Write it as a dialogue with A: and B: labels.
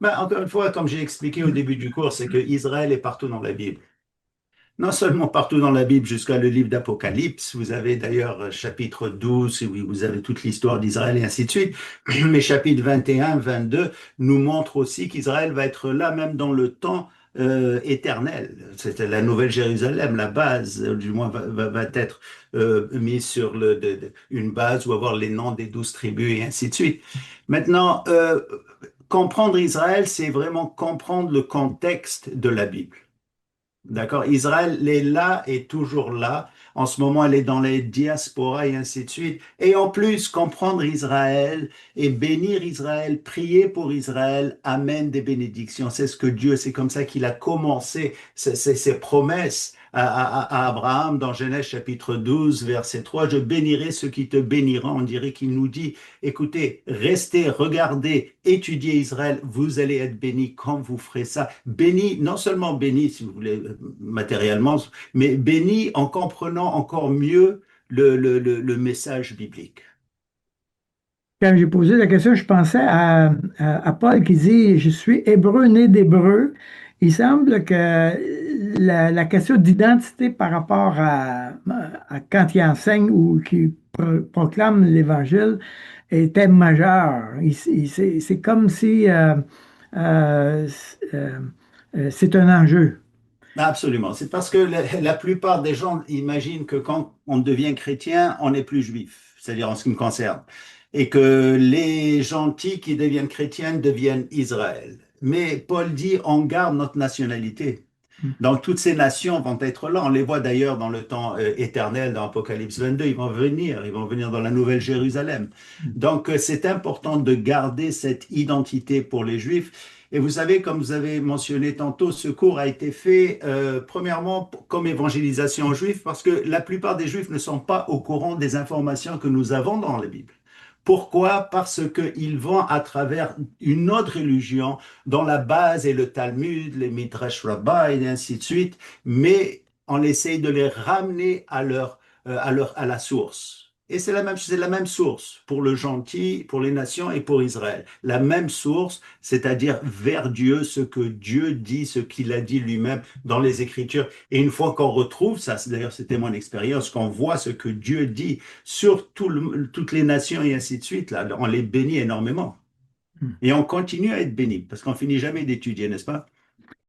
A: Ben, encore une fois, comme j'ai expliqué au début du cours, c'est que Israël est partout dans la Bible. Non seulement partout dans la Bible jusqu'à le livre d'Apocalypse, vous avez d'ailleurs chapitre 12, où vous avez toute l'histoire d'Israël et ainsi de suite, mais chapitre 21, 22 nous montrent aussi qu'Israël va être là même dans le temps éternel. C'était la Nouvelle Jérusalem, la base, du moins va être mise sur une base où avoir les noms des 12 tribus et ainsi de suite. Maintenant, comprendre Israël, c'est vraiment comprendre le contexte de la Bible. D'accord? Israël est là et toujours là. En ce moment, elle est dans les diasporas et ainsi de suite. Et en plus, comprendre Israël et bénir Israël, prier pour Israël, amène des bénédictions. C'est ce que Dieu, c'est comme ça qu'il a commencé ses promesses à Abraham dans Genèse chapitre 12, verset 3. Je bénirai ceux qui te béniront. On dirait qu'il nous dit, écoutez, restez, regardez, étudiez Israël, vous allez être bénis quand vous ferez ça. Bénis, non seulement bénis, si vous voulez, matériellement, mais bénis en comprenant encore mieux le message biblique.
B: Quand j'ai posé la question, je pensais à Paul qui dit, je suis hébreu né d'hébreu. Il semble que la question d'identité par rapport à quand il enseigne ou qu'il proclame l'Évangile était majeure. C'est comme si euh, euh, c'est un enjeu.
A: Absolument. C'est parce que la plupart des gens imaginent que quand on devient chrétien, on n'est plus juif, c'est-à-dire en ce qui me concerne, et que les gentils qui deviennent chrétiens deviennent Israël. Mais Paul dit, on garde notre nationalité. Donc, toutes ces nations vont être là. On les voit d'ailleurs dans le temps éternel, dans Apocalypse 22. Ils vont venir dans la Nouvelle Jérusalem. Donc, c'est important de garder cette identité pour les Juifs. Et vous savez, comme vous avez mentionné tantôt, ce cours a été fait premièrement comme évangélisation aux Juifs, parce que la plupart des Juifs ne sont pas au courant des informations que nous avons dans la Bible. Pourquoi? Parce qu'ils vont à travers une autre religion dont la base est le Talmud, les Midrash Rabbah et ainsi de suite, mais on essaye de les ramener à la source. Et c'est la même source pour le gentil, pour les nations et pour Israël. La même source, c'est-à-dire vers Dieu, ce que Dieu dit, ce qu'il a dit lui-même dans les Écritures. Et une fois qu'on retrouve ça, d'ailleurs c'était mon expérience, qu'on voit ce que Dieu dit sur toutes les nations et ainsi de suite, là, on les bénit énormément. Et on continue à être béni parce qu'on finit jamais d'étudier, n'est-ce pas?